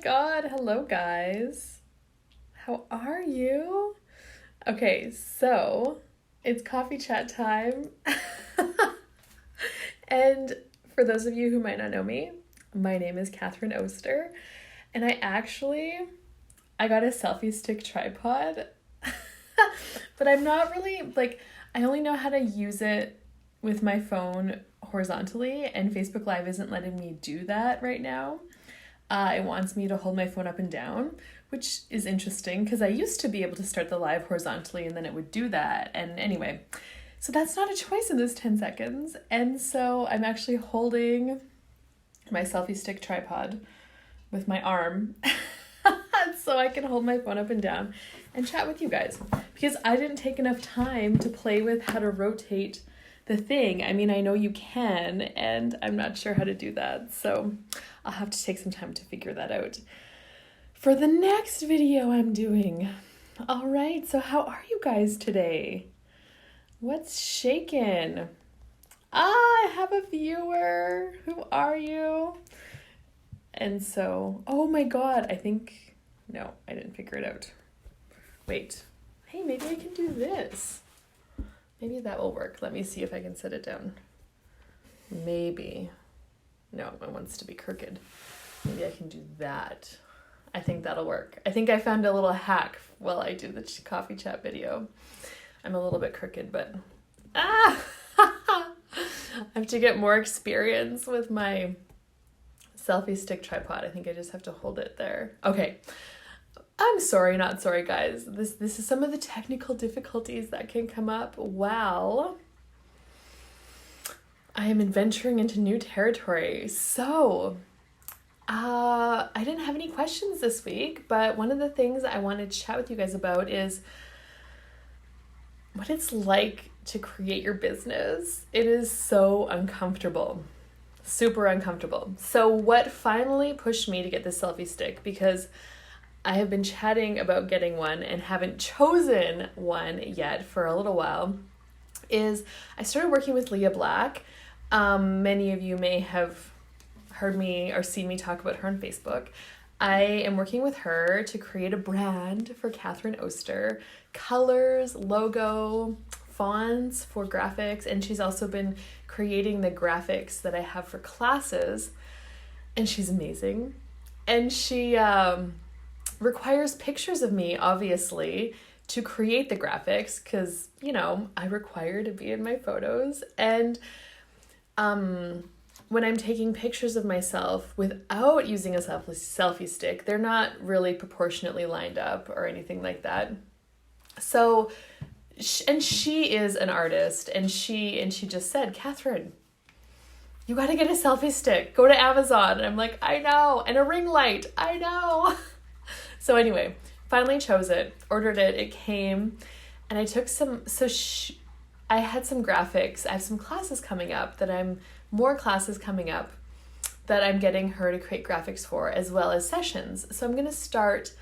God. Hello, guys. How are you? Okay, so it's coffee chat time. And for those of you who might not know me, my name is Catherine Oster. And I got a selfie stick tripod. But I'm not really, I only know how to use it with my phone horizontally, and Facebook Live isn't letting me do that right now. It wants me to hold my phone up and down, which is interesting because I used to be able to start the live horizontally and then it would do that. And anyway, so that's not a choice in this 10 seconds. And so I'm actually holding my selfie stick tripod with my arm so I can hold my phone up and down and chat with you guys, because I didn't take enough time to play with how to rotate the thing. I mean, I know you can, and I'm not sure how to do that, so I'll have to take some time to figure that out for the next video I'm doing. All right, so how are you guys today? What's shaking? I have a viewer. Who are you? And so, oh my God, no, I didn't figure it out. Wait, hey, maybe I can do this. Maybe that will work. Let me see if I can set it down. Maybe. No, it wants to be crooked. Maybe I can do that. I think that'll work. I think I found a little hack while I do the coffee chat video. I'm a little bit crooked, but I have to get more experience with my selfie stick tripod. I think I just have to hold it there. Okay. I'm sorry, not sorry, guys. This is some of the technical difficulties that can come up while I am adventuring into new territory. So, I didn't have any questions this week, but one of the things I wanted to chat with you guys about is what it's like to create your business. It is so uncomfortable, super uncomfortable. So what finally pushed me to get this selfie stick, because I have been chatting about getting one and haven't chosen one yet for a little while, is I started working with Leah Black. Many of you may have heard me or seen me talk about her on Facebook. I am working with her to create a brand for Catherine Oster, colors, logo, fonts for graphics, and she's also been creating the graphics that I have for classes, and she's amazing. And she requires pictures of me, obviously, to create the graphics, because, I require to be in my photos. And when I'm taking pictures of myself without using a selfie stick, they're not really proportionately lined up or anything like that. So, and she is an artist, and she just said, Catherine, you got to get a selfie stick. Go to Amazon. And I'm like, I know. And a ring light. I know. So anyway, finally chose it, ordered it, it came, and I took I had some graphics. I have some classes coming up that I'm getting her to create graphics for, as well as sessions. So I'm going to start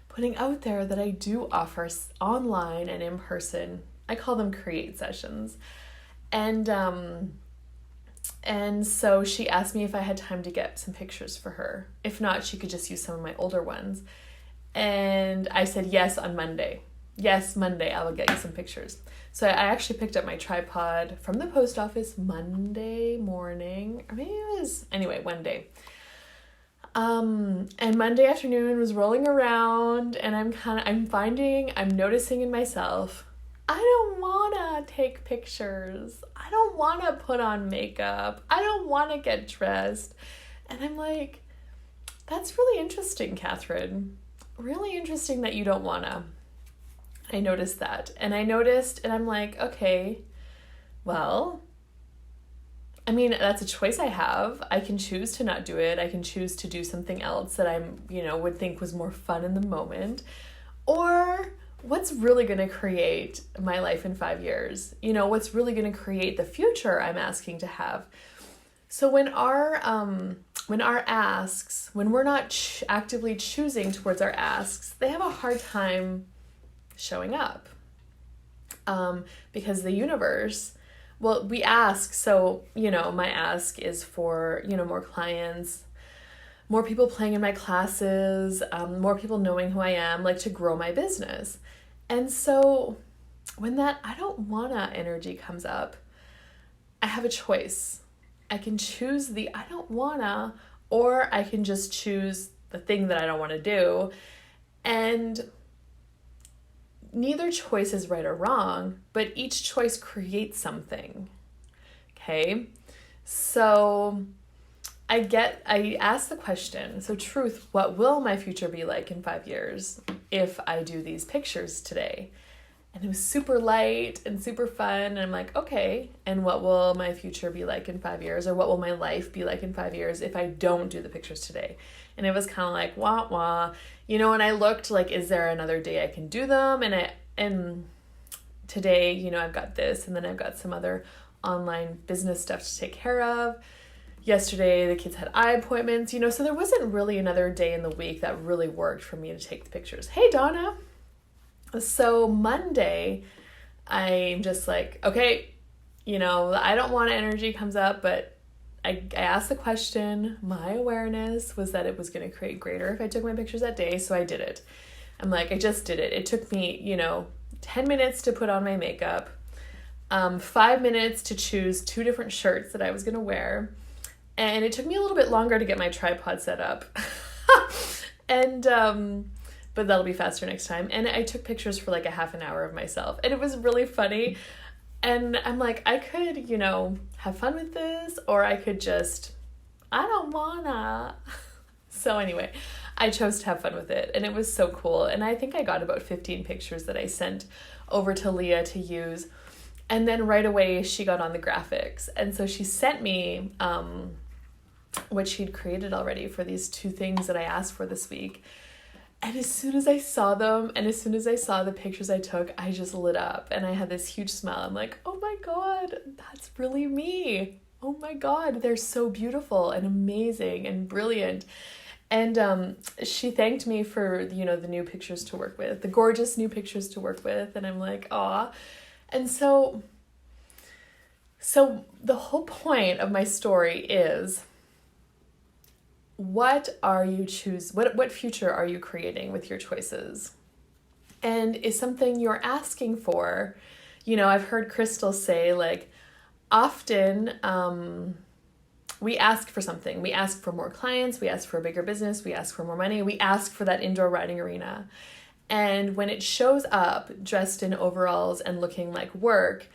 putting out there that I do offer online and in person. I call them create sessions. And so she asked me if I had time to get some pictures for her. If not, she could just use some of my older ones. And I said, yes, on Monday. Yes, Monday, I will get you some pictures. So I actually picked up my tripod from the post office Monday morning, or maybe it was, anyway, one day. And Monday afternoon was rolling around, and I'm noticing in myself, I don't want to take pictures. I don't want to put on makeup. I don't want to get dressed. And I'm like, that's really interesting, Catherine. Really interesting that you don't want to. I noticed that. And I'm like, okay, well, I mean, that's a choice I have. I can choose to not do it. I can choose to do something else that would think was more fun in the moment. Or what's really going to create my life in 5 years? What's really going to create the future I'm asking to have? So when our asks, when we're not actively choosing towards our asks, they have a hard time showing up. Because the universe, we ask, so, my ask is for, more clients, more people playing in my classes, more people knowing who I am, like to grow my business. And so when that I don't wanna energy comes up, I have a choice. I can choose the I don't wanna, or I can just choose the thing that I don't want to do. And neither choice is right or wrong, but each choice creates something. Okay? So I ask the question, so truth, what will my future be like in 5 years if I do these pictures today? And it was super light and super fun. And I'm like, okay, and what will my future be like in 5 years? Or what will my life be like in 5 years if I don't do the pictures today? And it was kind of like, wah, wah. And I looked like, is there another day I can do them? And today, I've got this, and then I've got some other online business stuff to take care of. Yesterday, the kids had eye appointments, so there wasn't really another day in the week that really worked for me to take the pictures. Hey, Donna. So Monday, I'm just like, okay, I don't want energy comes up, but I asked the question. My awareness was that it was going to create greater if I took my pictures that day, so I did it. I'm like, I just did it. It took me, 10 minutes to put on my makeup, 5 minutes to choose 2 different shirts that I was going to wear, and it took me a little bit longer to get my tripod set up. But that'll be faster next time. And I took pictures for like a half an hour of myself, and it was really funny. And I'm like, I could, have fun with this, or I could just, I don't wanna. So anyway, I chose to have fun with it, and it was so cool. And I think I got about 15 pictures that I sent over to Leah to use. And then right away she got on the graphics. And so she sent me what she'd created already for these 2 things that I asked for this week. And as soon as I saw them, and as soon as I saw the pictures I took, I just lit up, and I had this huge smile. I'm like, oh my God, that's really me. Oh my God, they're so beautiful and amazing and brilliant. And she thanked me for, the new pictures to work with, the gorgeous new pictures to work with. And I'm like, aw. And so the whole point of my story is, what future are you creating with your choices? And is something you're asking for, I've heard Crystal say, like, often we ask for something. We ask for more clients, we ask for a bigger business, we ask for more money, we ask for that indoor riding arena. And when it shows up dressed in overalls and looking like work,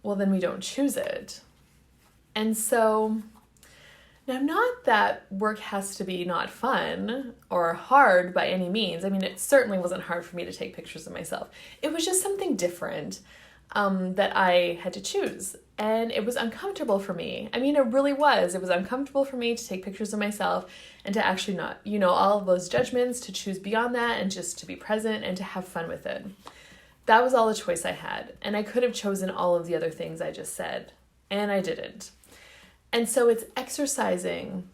well, then we don't choose it. And so now, not that work has to be not fun or hard by any means. I mean, it certainly wasn't hard for me to take pictures of myself. It was just something different that I had to choose. And it was uncomfortable for me. I mean, it really was. It was uncomfortable for me to take pictures of myself and to actually not, all of those judgments, to choose beyond that and just to be present and to have fun with it. That was all the choice I had. And I could have chosen all of the other things I just said, and I didn't. And so it's exercising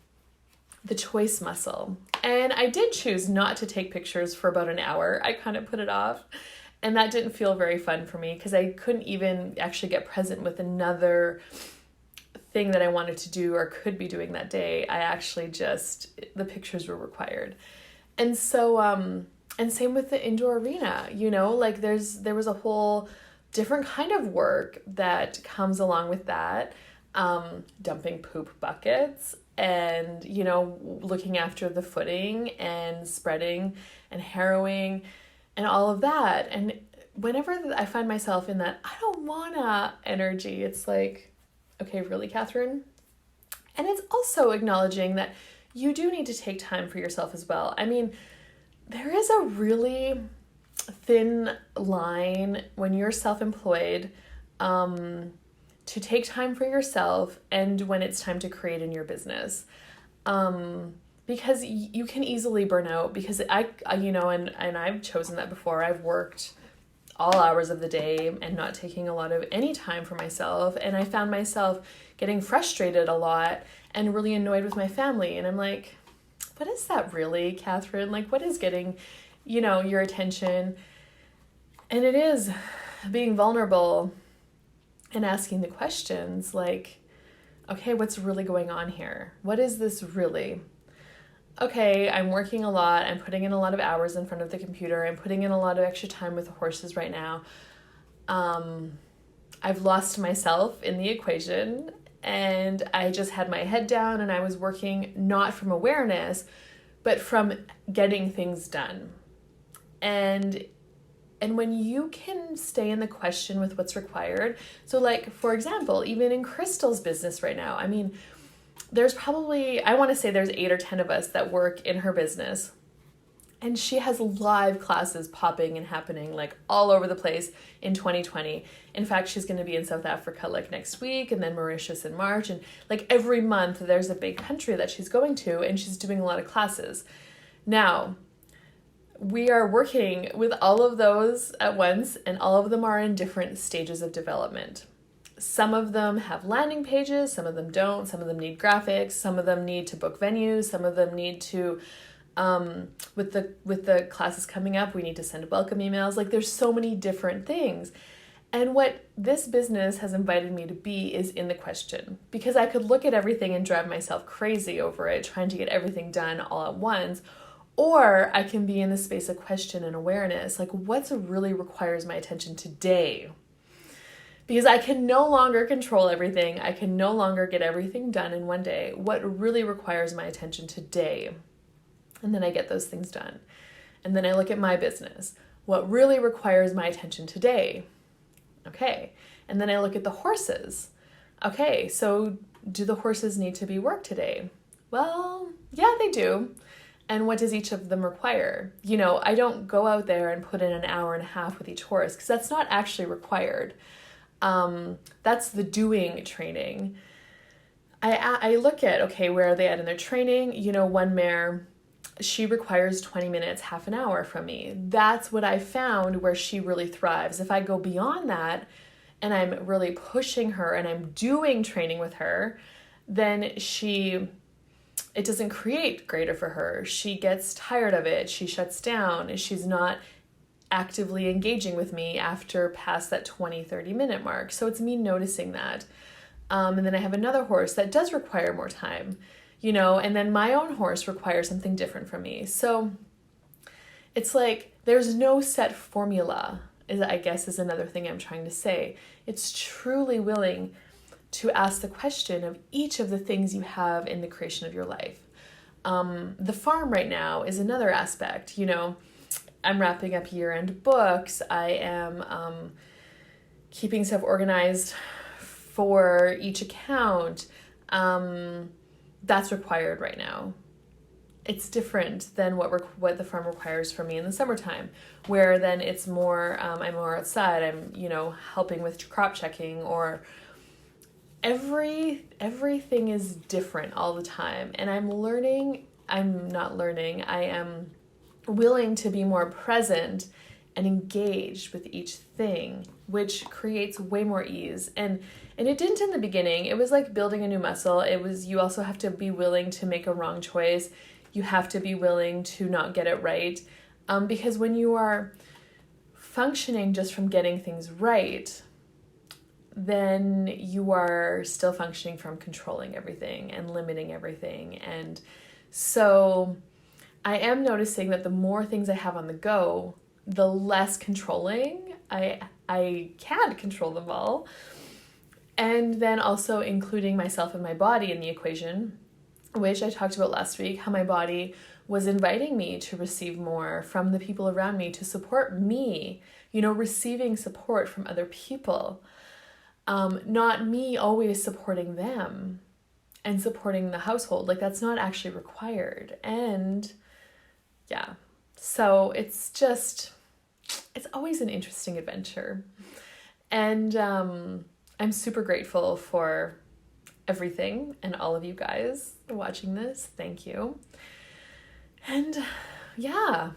the choice muscle. And I did choose not to take pictures for about an hour. I kind of put it off. And that didn't feel very fun for me because I couldn't even actually get present with another thing that I wanted to do or could be doing that day. I actually the pictures were required. And so, and same with the indoor arena, like there was a whole different kind of work that comes along with that. Dumping poop buckets and, looking after the footing and spreading and harrowing and all of that. And whenever I find myself in that, I don't wanna energy, it's like, okay, really, Catherine? And it's also acknowledging that you do need to take time for yourself as well. I mean, there is a really thin line when you're self-employed, to take time for yourself and when it's time to create in your business. Because you can easily burn out because and I've chosen that before. I've worked all hours of the day and not taking a lot of any time for myself. And I found myself getting frustrated a lot and really annoyed with my family. And I'm like, what is that really, Catherine? Like, what is getting, your attention? And it is being vulnerable and asking the questions like, okay, what's really going on here? What is this really? okay, I'm working a lot, I'm putting in a lot of hours in front of the computer, I'm putting in a lot of extra time with the horses right now. I've lost myself in the equation, and I just had my head down and I was working not from awareness, but from getting things done. And when you can stay in the question with what's required, so like, for example, even in Crystal's business right now, I mean, there's probably, I want to say there's 8 or 10 of us that work in her business. And she has live classes popping and happening like all over the place in 2020. In fact, she's going to be in South Africa like next week, and then Mauritius in March. And like every month there's a big country that she's going to, and she's doing a lot of classes. Now, we are working with all of those at once, and all of them are in different stages of development. Some of them have landing pages, some of them don't, some of them need graphics, some of them need to book venues, some of them need to, with the classes coming up, we need to send welcome emails. Like there's so many different things. And what this business has invited me to be is in the question, because I could look at everything and drive myself crazy over it, trying to get everything done all at once. Or I can be in the space of question and awareness, like what really requires my attention today? Because I can no longer control everything. I can no longer get everything done in one day. What really requires my attention today? And then I get those things done. And then I look at my business. What really requires my attention today? Okay. And then I look at the horses. Okay, so do the horses need to be worked today? Well, yeah, they do. And what does each of them require? You know, I don't go out there and put in an hour and a half with each horse because that's not actually required. That's the doing training. I look at, okay, where are they at in their training? You know, one mare, she requires 20 minutes, half an hour from me. That's what I found where she really thrives. If I go beyond that and I'm really pushing her and I'm doing training with her, then it doesn't create greater for her. She gets tired of it. She shuts down. She's not actively engaging with me after past that 20-30 minute mark. So it's me noticing that. And then I have another horse that does require more time, you know, and then my own horse requires something different from me. So it's like there's no set formula, I guess is another thing I'm trying to say. It's truly willing to ask the question of each of the things you have in the creation of your life. The farm right now is another aspect. You know, I'm wrapping up year-end books. I am keeping stuff organized for each account. That's required right now. It's different than what the farm requires from me in the summertime, where then it's more, I'm more outside. I'm, you know, helping with crop checking, or everything is different all the time. And I am willing to be more present and engaged with each thing, which creates way more ease. And it didn't in the beginning. It was like building a new muscle. You also have to be willing to make a wrong choice. You have to be willing to not get it right. Because when you are functioning just from getting things right, then you are still functioning from controlling everything and limiting everything. And so I am noticing that the more things I have on the go, the less controlling I can control them all. And then also including myself and my body in the equation, which I talked about last week, how my body was inviting me to receive more from the people around me, to support me, you know, receiving support from other people. Not me always supporting them and supporting the household. Like that's not actually required. And yeah, so it's always an interesting adventure. And I'm super grateful for everything and all of you guys watching this. Thank you. And yeah.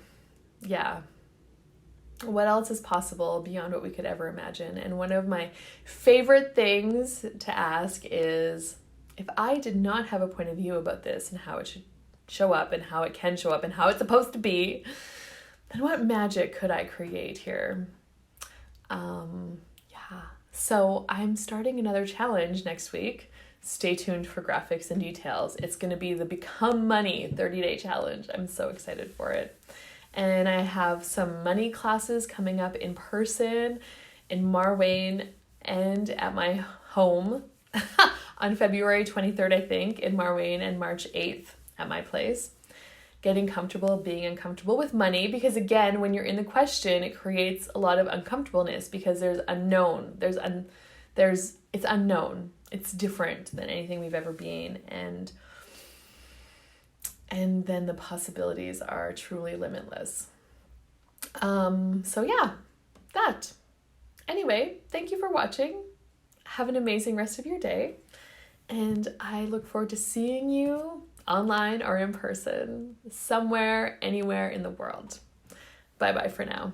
What else is possible beyond what we could ever imagine? And one of my favorite things to ask is, if I did not have a point of view about this and how it should show up and how it can show up and how it's supposed to be, then what magic could I create here? So I'm starting another challenge next week. stay tuned for graphics and details. It's going to be the Become Money 30-day challenge. I'm so excited for it. And I have some money classes coming up in person in Marwayne and at my home on February 23rd, I think, in Marwayne, and March 8th at my place. Getting comfortable being uncomfortable with money, because again, when you're in the question, it creates a lot of uncomfortableness because there's unknown. It's unknown. It's different than anything we've ever been, and then the possibilities are truly limitless. So yeah, that. Anyway, thank you for watching. Have an amazing rest of your day, and I look forward to seeing you online or in person, somewhere, anywhere in the world. Bye-bye for now.